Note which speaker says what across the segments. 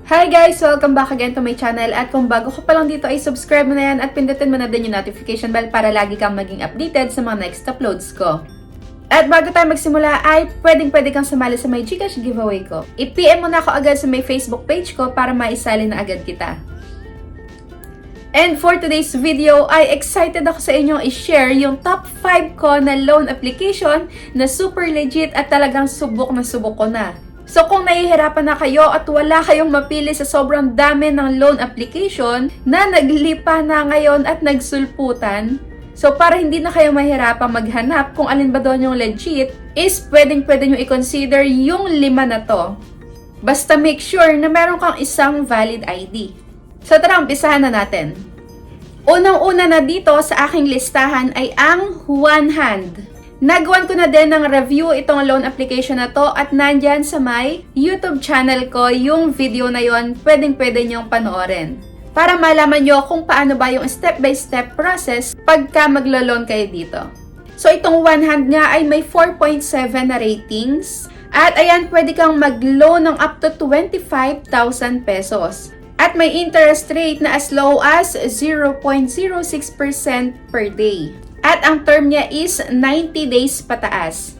Speaker 1: Hi guys! Welcome back again to my channel at kung bago ka pa lang dito ay subscribe mo na yan at pindutin mo na din yung notification bell para lagi kang maging updated sa mga next uploads ko. At bago tayo magsimula ay pwedeng-pwede kang sumali sa may Gcash giveaway ko. I-PM mo na ako agad sa may Facebook page ko para maisali na agad kita. And for today's video ay excited ako sa inyong i-share yung top 5 ko na loan application na super legit at talagang subok na subok ko na. So kung nahihirapan na kayo at wala kayong mapili sa sobrang dami ng loan application na naglipa na ngayon at nagsulputan, so para hindi na kayo mahirapang maghanap kung alin ba doon yung legit, is pwedeng-pwede nyo i-consider yung 5 na to. Basta make sure na meron kang isang valid ID. So tara, umpisahan na natin. Unang-una na dito sa aking listahan ay ang HANGGANG. Nagawan ko na din ng review itong loan application na to at nandyan sa my YouTube channel ko yung video na yon, pwedeng-pwede nyong panoorin. Para malaman nyo kung paano ba yung step-by-step process pagka maglo-loan kayo dito. So itong HANGGANG nga ay may 4.7 na ratings. At ayan, pwede kang mag-loan ng up to 25,000 pesos. At may interest rate na as low as 0.06% per day. At ang term niya is 90 days pataas.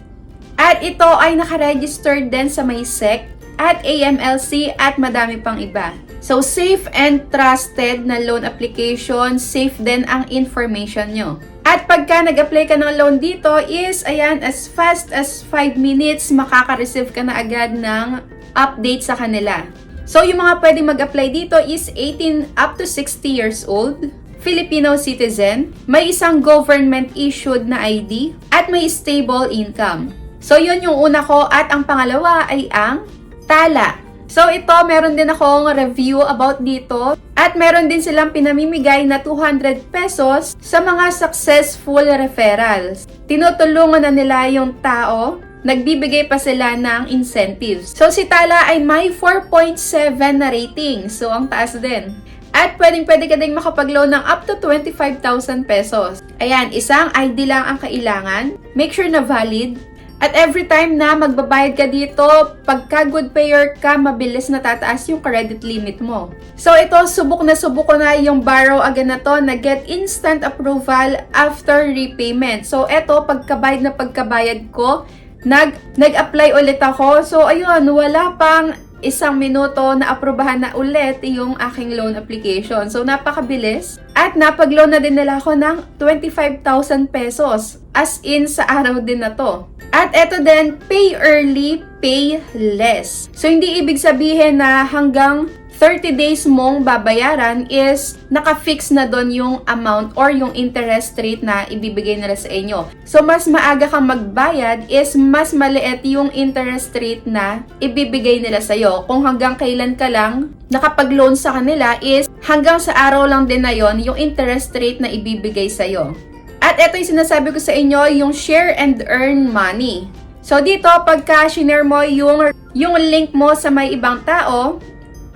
Speaker 1: At ito ay nakaregistered din sa may SEC at AMLC at madami pang iba. So safe and trusted na loan application, safe din ang information nyo. At pagka nag-apply ka ng loan dito is, ayan, as fast as 5 minutes, makaka-receive ka na agad ng update sa kanila. So yung mga pwedeng mag-apply dito is 18 up to 60 years old, Filipino citizen, may isang government-issued na ID, at may stable income. So, yun yung una ko at ang pangalawa ay ang tala. So, ito, meron din akong review about dito at meron din silang pinamimigay na 200 pesos sa mga successful referrals. Tinutulungan na nila yung tao, nagbibigay pa sila ng incentives. So, si Tala ay may 4.7 na rating. So, ang taas din. At pwedeng-pwede ka ding makapag-loan ng up to 25,000 pesos. Ayan, isang ID lang ang kailangan. Make sure na valid. At every time na magbabayad ka dito, pagka good payer ka, mabilis na tataas yung credit limit mo. So ito, subok ko na yung borrow agad na to na get instant approval after repayment. So ito, pagkabayad ko, nag-apply ulit ako. So ayun, wala pang 1 minuto na aprobahan na ulit yung aking loan application. So, napakabilis. At napag-loan na din nila ako ng 25,000 pesos. As in, sa araw din na to. At eto din, pay early, pay less. So, hindi ibig sabihin na hanggang 30 days mong babayaran is naka-fix na doon yung amount or yung interest rate na ibibigay nila sa inyo. So, mas maaga kang magbayad is mas maliit yung interest rate na ibibigay nila sa'yo. Kung hanggang kailan ka lang nakapag-loan sa kanila is hanggang sa araw lang din na yon yung interest rate na ibibigay sa'yo. At ito yung sinasabi ko sa inyo, yung share and earn money. So, dito pagka share mo yung link mo sa may ibang tao,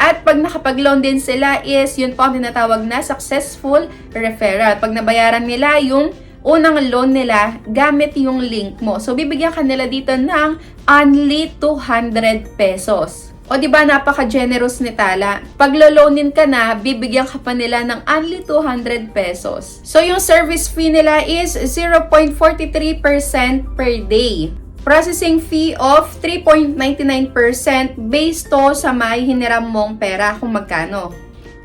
Speaker 1: at pag nakapag-loan din sila is yun po ang tinatawag na successful referral. Pag nabayaran nila yung unang loan nila gamit yung link mo. So, bibigyan ka nila dito ng only 200 pesos. O diba, napaka-generous ni Tala. Pag lo-loanin ka na, bibigyan ka pa nila ng only 200 pesos. So, yung service fee nila is 0.43% per day. Processing fee of 3.99% based to sa may hiniram mong pera kung magkano.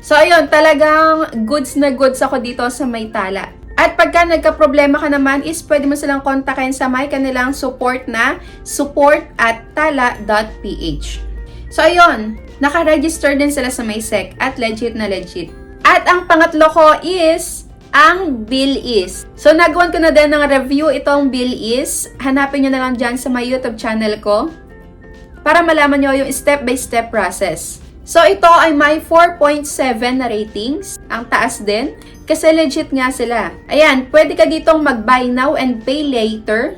Speaker 1: So, ayun, talagang goods na goods ako dito sa may Tala. At pagka nagka-problema ka naman is pwede mo silang kontakin sa may kanilang support na support@tala.ph. So, ayun, naka-register din sila sa may SEC at legit na legit. At ang pangatlo ko is ang bill is. So, nagawan ko na din ng review itong bill is. Hanapin nyo na lang dyan sa my YouTube channel ko para malaman nyo yung step-by-step process. So, ito ay may 4.7 na ratings. Ang taas din. Kasi legit nga sila. Ayan, pwede ka ditong mag-buy now and pay later.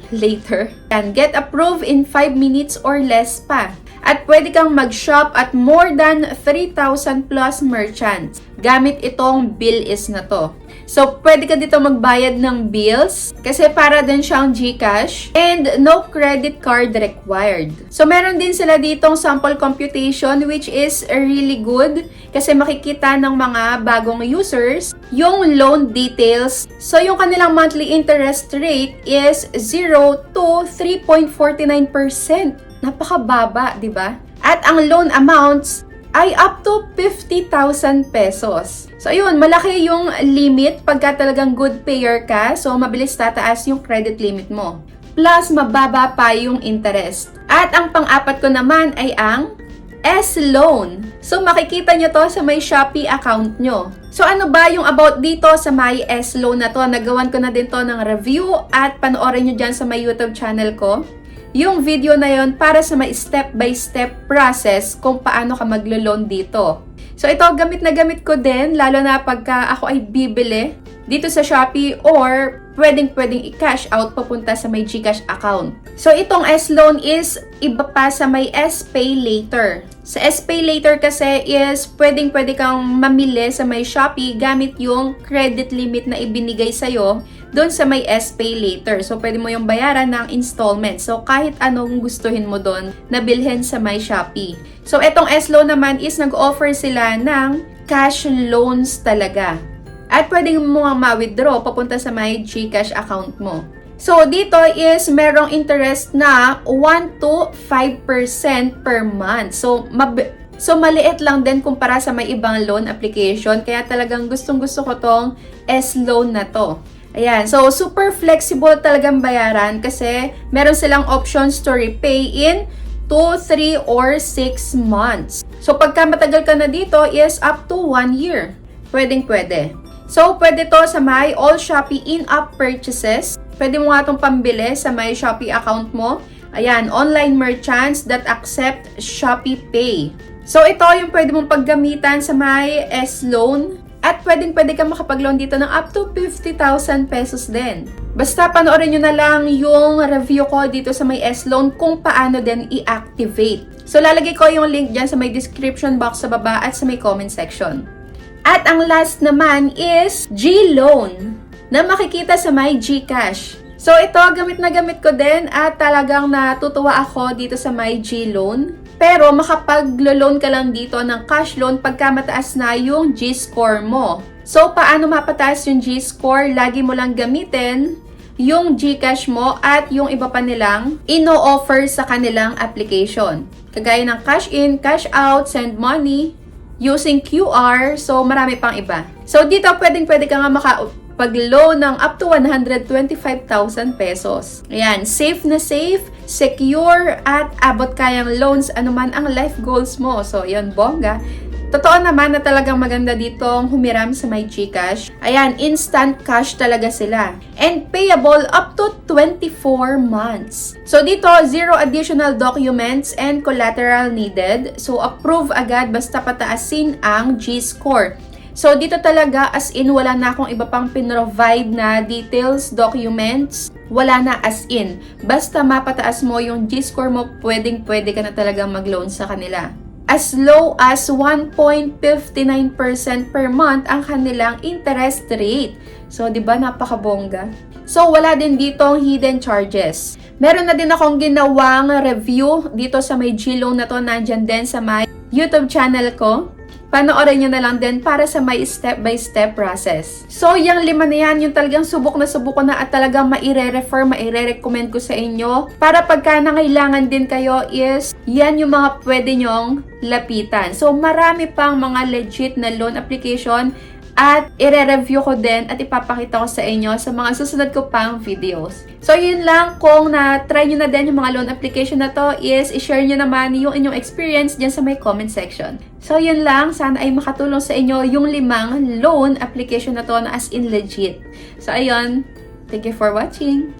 Speaker 1: And get approved in 5 minutes or less pa. At pwede kang mag-shop at more than 3,000 plus merchants gamit itong bill.is na to. So, pwede ka dito magbayad ng bills kasi para din siyang GCash and no credit card required. So, meron din sila ditong sample computation which is really good kasi makikita ng mga bagong users yung loan details. So, yung kanilang monthly interest rate is 0 to 3.49%. Napakababa, di ba? At ang loan amounts ay up to 50,000 pesos. So, ayun, malaki yung limit pagka talagang good payer ka. So, mabilis tataas yung credit limit mo. Plus, mababa pa yung interest. At ang pang-apat ko naman ay ang S-Loan. So, makikita nyo to sa may Shopee account nyo. So, ano ba yung about dito sa may S-Loan na to? Nagawan ko na din to ng review at panoorin nyo dyan sa may YouTube channel ko. Yung video na yon para sa may step-by-step process kung paano ka maglo-loan dito. So, ito gamit na gamit ko din, lalo na pagka ako ay bibili dito sa Shopee or pwedeng i-cash out papunta sa may GCash account. So, itong S-Loan is iba pa sa may S-Pay Later. Sa S-Pay Later kasi is pwede kang mamili sa may Shopee gamit yung credit limit na ibinigay sa'yo doon sa may S-Pay Later. So, pwede mo yung bayaran ng installment. So, kahit anong gustuhin mo doon na bilhin sa may Shopee. So, etong S-Loan naman is nag-offer sila ng cash loans talaga. At pwede mo ma-withdraw papunta sa may GCash account mo. So, dito is merong interest na 1 to 5% per month. So, maliit lang din kumpara sa may ibang loan application. Kaya talagang gustong-gusto ko tong S-Loan na to. Ayan, so super flexible talagang bayaran kasi meron silang options to repay in 2, 3, or 6 months. So pagka matagal ka na dito is up to 1 year. Pwede. So pwede to sa may all Shopee in-app purchases. Pwede mo nga itong pambili sa may Shopee account mo. Ayan, online merchants that accept Shopee Pay. So ito yung pwede mong paggamitan sa may S-Loan. At pwede kang makapag-loan dito ng up to 50,000 pesos din. Basta panoorin nyo na lang yung review ko dito sa may S-Loan kung paano din i-activate. So lalagay ko yung link dyan sa may description box sa baba at sa may comment section. At ang last naman is G-Loan na makikita sa may GCash. So ito, gamit na gamit ko din at talagang natutuwa ako dito sa may G-Loan. Pero makapag-loan ka lang dito ng cash loan pagka mataas na yung G-score mo. So, paano mapataas yung G-score? Lagi mo lang gamitin yung GCash mo at yung iba pa nilang ino-offer sa kanilang application. Kagaya ng cash in, cash out, send money, using QR, so marami pang iba. So, dito pwede ka nga makapag-loan ng up to 125,000 pesos. Ayan, safe na safe, secure, at abot kayang loans anuman ang life goals mo. So, yun, bongga. Totoo naman na talagang maganda ditong humiram sa may GCash. Ayan, instant cash talaga sila. And payable up to 24 months. So, dito, zero additional documents and collateral needed. So, approve agad basta pataasin ang G-score. So, dito talaga, as in, wala na akong iba pang pinrovide na details, documents. Wala na as in. Basta mapataas mo yung G-score mo, pwede ka na talagang mag-loan sa kanila. As low as 1.59% per month ang kanilang interest rate. So, di ba napakabongga? So, wala din ditong hidden charges. Meron na din akong ginawang review dito sa may G-Loan na to. Nandyan din sa may YouTube channel ko. Panoorin nyo na lang din para sa may step-by-step process. So, yung 5 na yan, yung talagang subok ko na at talagang maire-recommend ko sa inyo. Para pagka nangailangan din kayo is, yan yung mga pwede nyong lapitan. So, marami pang mga legit na loan application at ire-review ko din at ipapakita ko sa inyo sa mga susunod ko pang videos. So, yun lang. Kung na-try nyo na din yung mga loan application na to is i-share nyo naman yung inyong experience dyan sa may comment section. So, yun lang. Sana ay makatulong sa inyo yung 5 loan application na to na as in legit. So, ayun. Thank you for watching.